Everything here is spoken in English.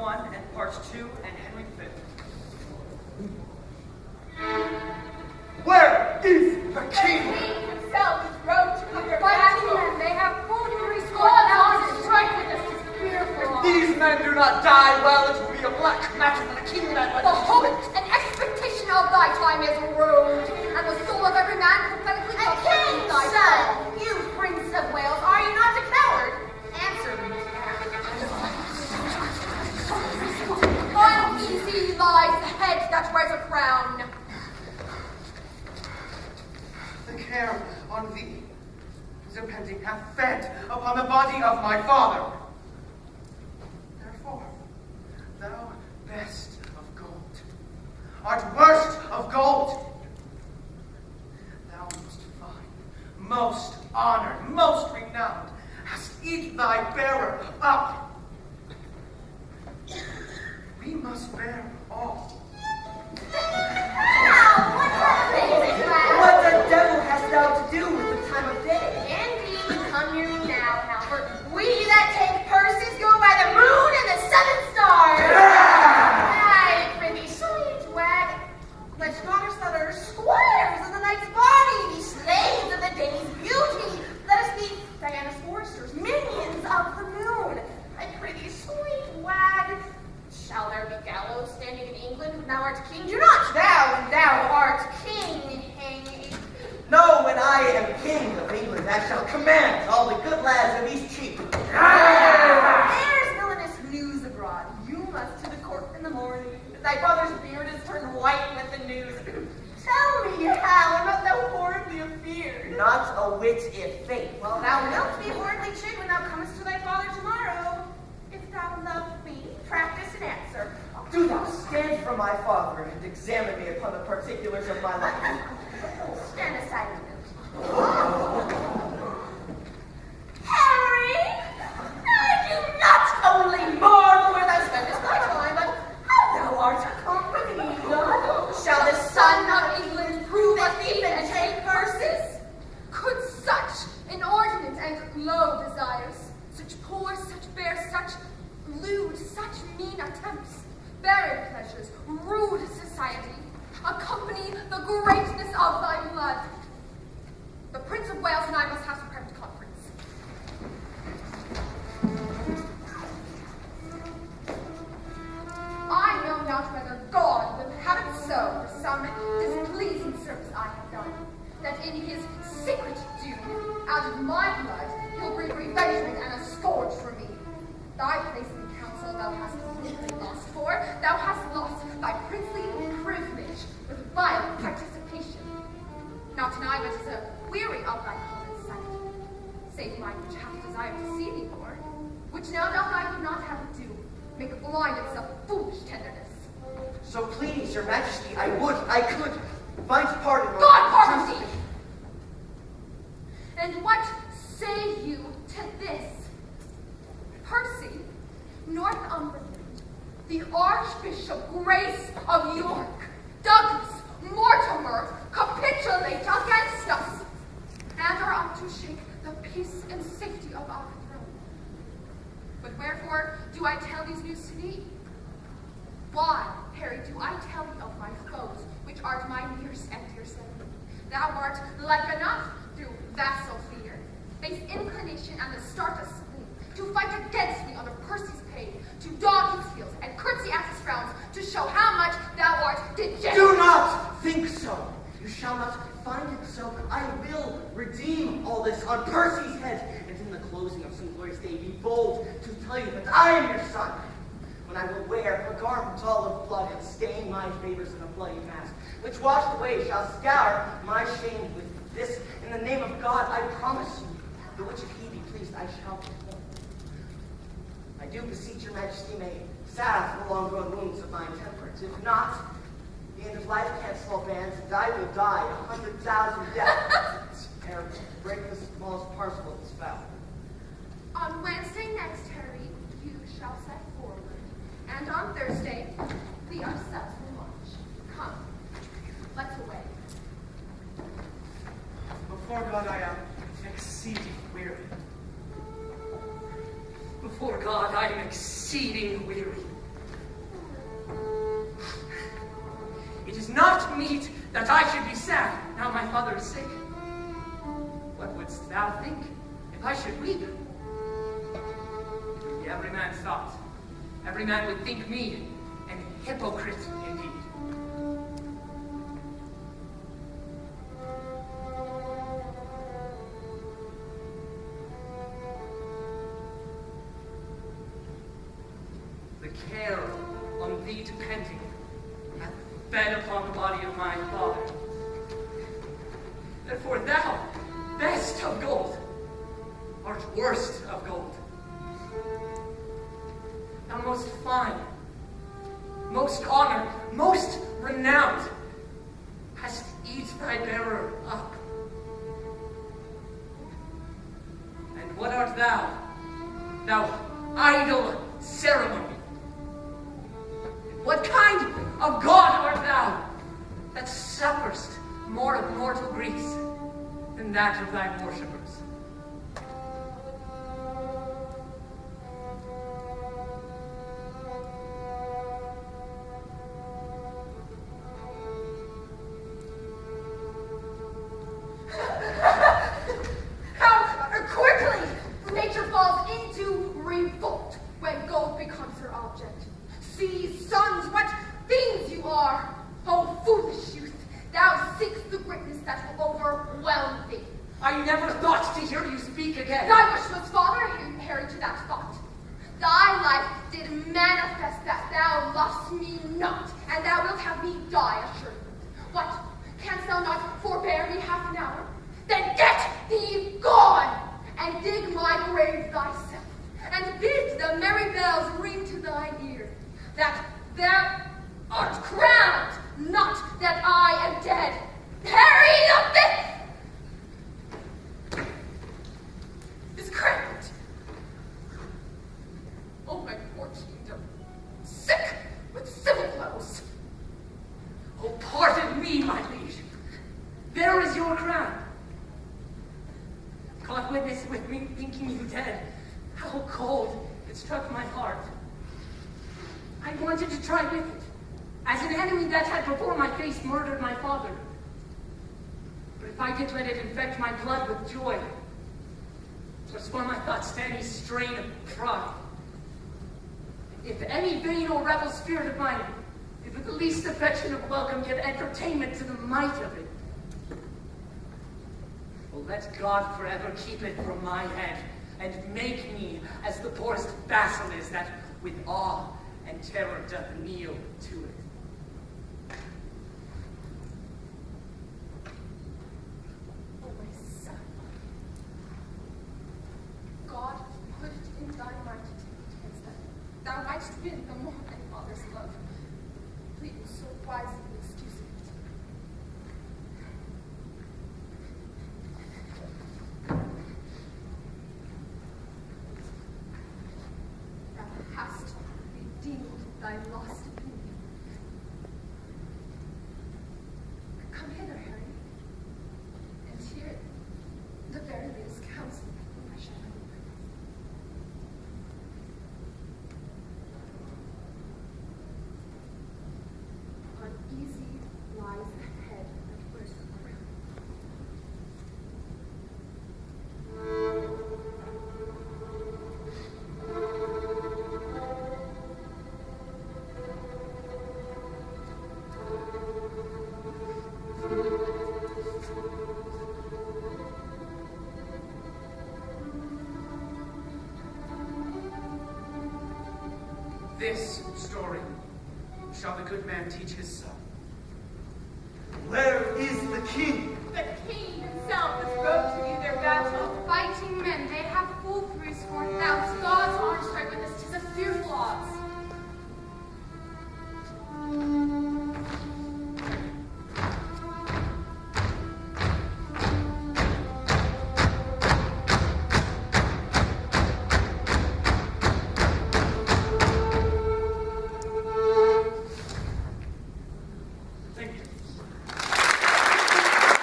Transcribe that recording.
1 and Part 2 and Henry V. Where is the king? The king himself is rode to come But men, they have 43,000 strike with us to fearful. These men do not die well, it will be a black matter for the king that The hope and expectation of thy time is ruined, and the soul of every man prophetically A king's thy son, you Prince of Wales, are you not a coward? Answer me. Uneasy lies the head that wears a crown. the care on thee is impending hath fed upon the body of my father. Therefore, thou best of gold art worst of gold. Thou most fine, most honored, most renowned, hast eat thy bearer up. We must bear all. What the devil hast thou to do with the time of day? Indeed, come near me now, Halbert. We that take purses go by the moon and the seven stars. Aye, prithee, sweet wag. Let daughters that are squires of the night's body, be slaves of the day's beauty. Let us be Diana's foresters, minions of the moon. I prithee, sweet wag. Shall there be gallows standing in England when thou art king? Do not thou, when thou art king, hang a No, when I am king of England, I shall command all the good lads of East Cheap. There's villainous news abroad. You must to the court in the morning. Thy father's beard is turned white with the news. Tell me how, and not thou horribly afeared. Not a whit if fate. Well, thou wilt be horribly chid when thou comest to thy father tomorrow. If thou love me, practice and answer. Do thou stand for my father and examine me upon the particulars of my life. Stand aside a minute. Harry, I do not only marvel where thou spendest thy time, but how thou art accompanied. Shall the son of England prove a thief and take purses? Could such inordinate and low desires, such poor, such bare, such lewd, such mean attempts, barren pleasures, rude society, accompany the greatness of thy blood? The Prince of Wales and I must have some private conference. I know not whether God will have it so for some displeasing service I have done, that in his secret doom, out of my blood, he'll bring revengement and a scourge for me. Thy place in the council thou hast completely lost, for thou hast lost thy princely privilege with vile participation. Now tonight but is a weary of thy common sight, save mine which hath desired to see thee, Lord, which now doth I would not have it do, make blind itself foolish tenderness. So please, your majesty, I could find pardon. God pardon thee! And what say you to this? Percy, Northumberland, the Archbishop Grace of York, Douglas, Mortimer, capitulate against us, and are up to shake the peace and safety of our throne. But wherefore do I tell these news to thee? Why, Harry, do I tell thee of my foes, which art my nearest and dearest enemy? Thou art like enough through vassal fear, base inclination, and the start of spleen, to fight against me under Percy's pay, to dog his heels and curtsy at his frowns, to show how much thou art degenerate. Do not think so. You shall not find it so. I will redeem all this on Percy's head, and in the closing of some glorious day be bold to tell you that I am your son, when I will wear a garment all of blood and stain my favors in a bloody mask, which washed away shall scour my shame with this. In the name of God, I promise you, the which if he be pleased, I shall perform. I do beseech your majesty may salve the long-grown wounds of my intemperance. If not, the end of life can't swell bands, and I will die 100,000 deaths. It's terrible. Break the smallest parcel of this vow. On Wednesday next, Harry, you shall set forward, and on Thursday, we ourselves will march. Come, let's away. Before God, I am exceeding weary. Before God, I am exceeding weary. not meet that I should be sad, now my father is sick. What wouldst thou think if I should weep? Every man's thought. Every man would think me an hypocrite indeed. The care on thee depending hath fed upon the body of my father. Therefore thou, best of gold, art worst of gold. Thou most fine, most honored, most renowned, hast eat thy bearer up. And what art thou, thou idle ceremony? What kind of God art thou, that sufferest more of mortal griefs than that of thy worshippers? God forever keep it from my head, and make me as the poorest vassal is that with awe and terror doth kneel to it. O my son, God put it in thy might to take against them. Thou mightst win the more than father's love. Please so wisely excuse it. Hast redeemed thy lost opinion. Come hither, Harry, and hear the very latest counsel of my shadow. Uneasy lies ahead at first crown. This story shall the good man teach his son. Where is the king? The king himself is rode to view their battle. Fighting men